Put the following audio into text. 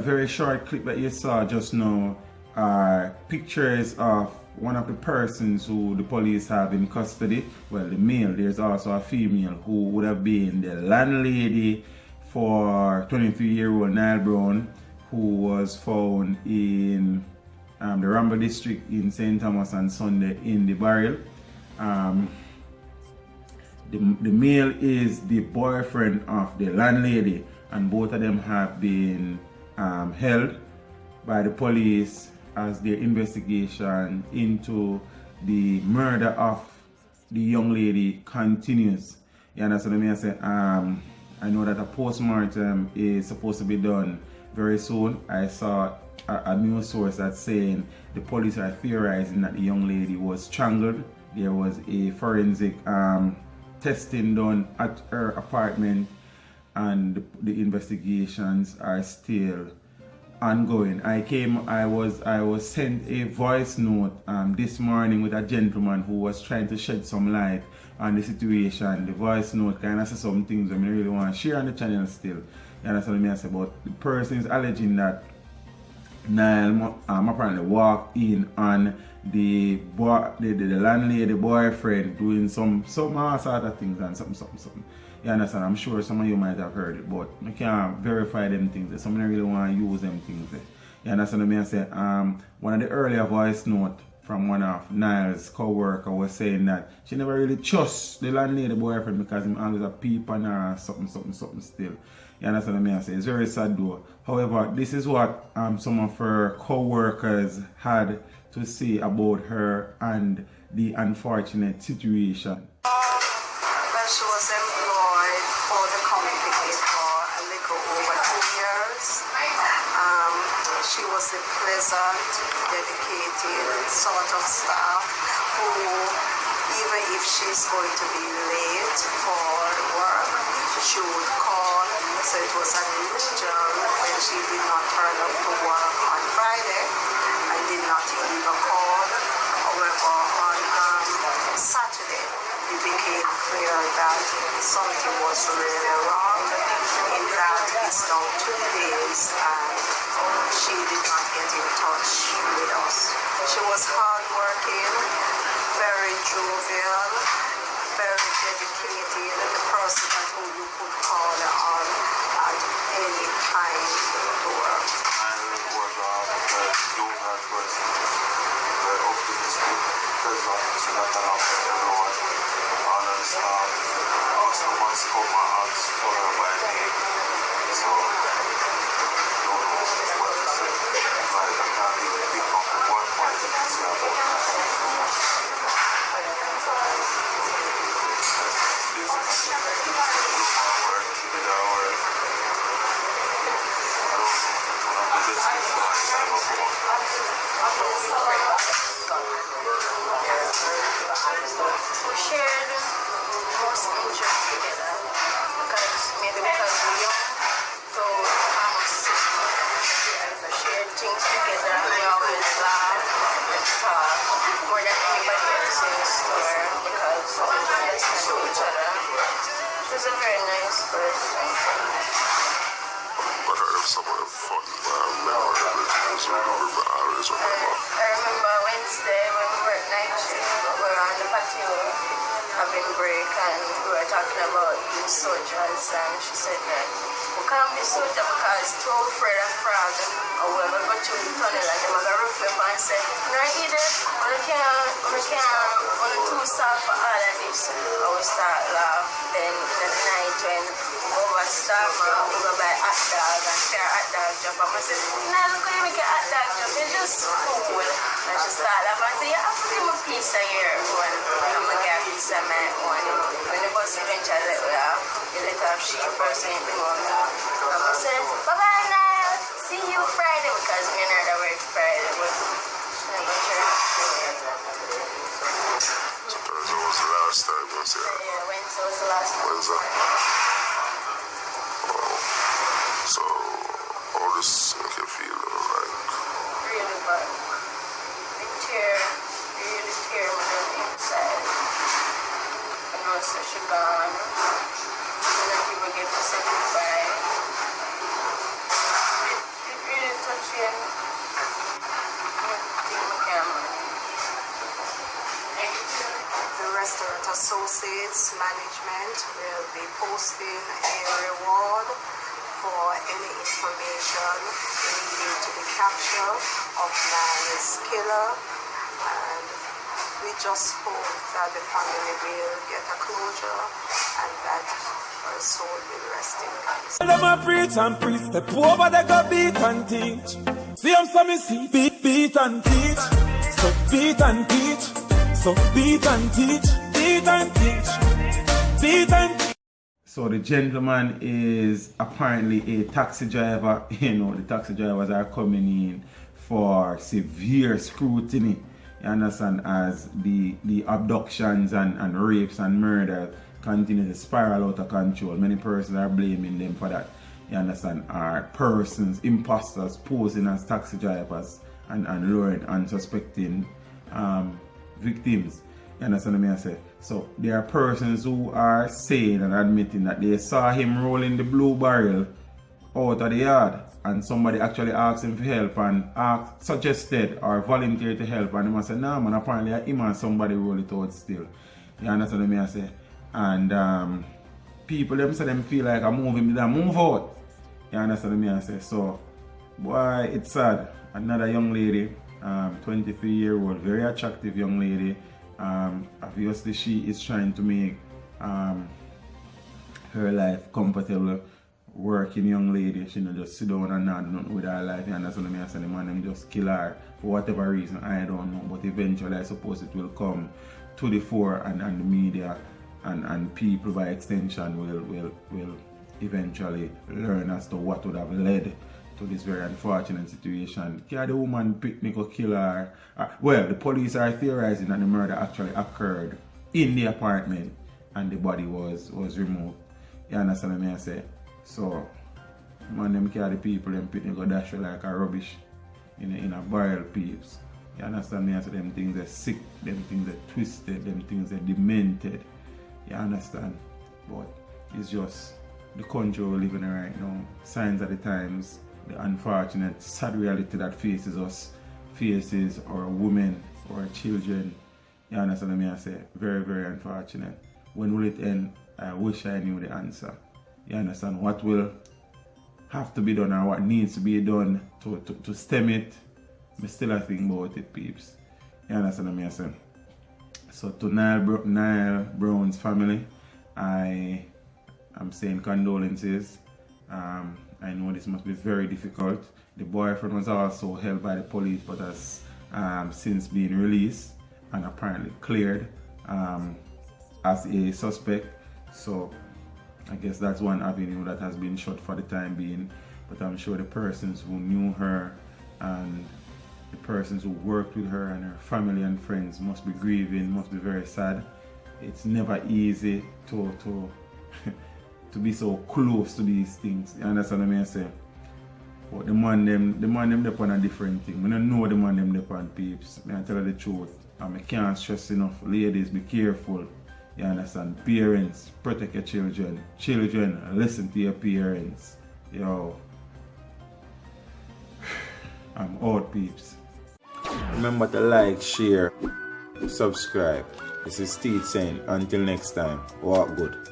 very short clip that you saw just now are pictures of one of the persons who the police have in custody. Well, the male. There's also a female who would have been the landlady for 23-year-old NILE Brown, who was found in the Ramble district in St. Thomas on Sunday in the barrel. The male is the boyfriend of the landlady, and both of them have been held by the police as their investigation into the murder of the young lady continues. You understand what I say? I know that a post-mortem is supposed to be done very soon. I saw a news source that's saying the police are theorizing that the young lady was strangled. There was a forensic testing done at her apartment, and the investigations are still ongoing. I was sent a voice note this morning with a gentleman who was trying to shed some light on the situation. The voice note kind of says some things I really want to share on the channel still. You understand what I say? But the person is alleging that NILE apparently walked in on the landlady boyfriend doing some all sort of things and something. You understand? I'm sure some of you might have heard it, but I can't verify them things. Someone really want to use them things. You understand what I say? One of the earlier voice note from one of NILE's co-worker was saying that she never really trusts the landlady boyfriend because he always a peep on her something still. You understand what I say? It's very sad though. However, this is what some of her co-workers had to say about her and the unfortunate situation. Well, she was employed for the company for a little over 2 years. She was a pleasant, dedicated sort of staff who, even if she's going to be late for work, she would call. So it was unusual when she did not turn up to work on Friday and did not even call. However, on Saturday, it became clear that something was really wrong. In that it's now 2 days and she did not get in touch with us. She was hardworking, very jovial, very dedicated, the person who you could call on at any time to work. I was a jovial person, very optimistic, pleasant, not enough for everyone. Honest, someone spoke my heart for her by name, so I don't know what to say. Like, I can't even pick up one point to say about her. We shared most interests together maybe because we're young, so we shared things together. We always laugh and talk more than anybody else in the store because we understand each other. She was a very nice person. But I have some of the fun memories I always remember. I remember Wednesday when we were at night shift, we were on the patio having break and we were talking about the soldiers, and she said that we can't be soldiers because too afraid of frog, or we're going to go through the tunnel and they're going to roof up and say, no, either, we can't too soft for all of this. And we start laugh. Then in the night when we overstop, we go buy hot dog and share hot dog job. And I said, no, look how you make a hot dog job, it's just cool. And she started laughing and said, you have to give me a piece of your own. I'm going to get a piece of my own. When the bus eventually let me off, you let off sheep first and you go. And I said, bye-bye now, see you Friday, because me and her work Friday. But she never turned. So Thursday was the last time you see her? Yeah, Wednesday was the last time. Wednesday? Oh. So, all this make you feel like? Really bad. The tear really tear me down inside. I know so she gone. And then people get to say goodbye. It really The restaurant associates management will be posting a reward for any information leading to the capture of NILE's killer, and we just hope that the family will get a closure and that her soul will rest in peace. Them a preach and preach, step over they go beat and teach. See them so me see, beat and teach. So beat and teach, so beat and teach, beat and teach, beat and teach. So the gentleman is apparently a taxi driver. You know, the taxi drivers are coming in for severe scrutiny. You understand, as the abductions and rapes and murders continue to spiral out of control. Many persons are blaming them for that. You understand, are persons, imposters posing as taxi drivers and luring unsuspecting victims. You understand what I say? So there are persons who are saying and admitting that they saw him rolling the blue barrel out of the yard, and somebody actually asked him for help and suggested or volunteered to help, and he must say, nah man, apparently him and somebody roll it out still. You understand what I say? And people them say them feel like I'm moving, they move out. You understand what I say? So boy, it's sad. Another young lady, 23-year-old, very attractive young lady. Obviously she is trying to make her life comfortable. Working young lady, she don't just sit down and not do nothing with her life. You understand what I say? The man them just kill her for whatever reason, I don't know. But eventually I suppose it will come to the fore, and the media and people by extension will eventually learn as to what would have led to this very unfortunate situation. Can the woman picnic or kill her? Well, the police are theorizing that the murder actually occurred in the apartment and the body was removed. You understand what I say? So, man, them carry people, them picnic go dash like a rubbish in a barrel, peeps. You understand me? I say them things are sick, them things are twisted, them things are demented. You understand? But it's just the country we're living in right now. Signs of the times, the unfortunate, sad reality that faces our women, our children. You understand what I say? Very, very unfortunate. When will it end? I wish I knew the answer. You understand what will have to be done or what needs to be done to stem it? I still think about it, peeps. You understand what I say? So to NILE Brown's family, I am saying condolences. I know this must be very difficult. The boyfriend was also held by the police, but has since been released and apparently cleared as a suspect. So I guess that's one avenue that has been shut for the time being. But I'm sure the persons who knew her and the persons who worked with her and her family and friends must be grieving, must be very sad. It's never easy to be so close to these things. You understand what I say? But the man them dep on a different thing. I don't know the man them dep on, peeps. I tell you the truth. I can't stress enough. Ladies, be careful. You understand? Parents, protect your children. Children, listen to your parents. Yo. I'm out, peeps. Remember to like, share, subscribe. This is Steve saying, until next time, walk good.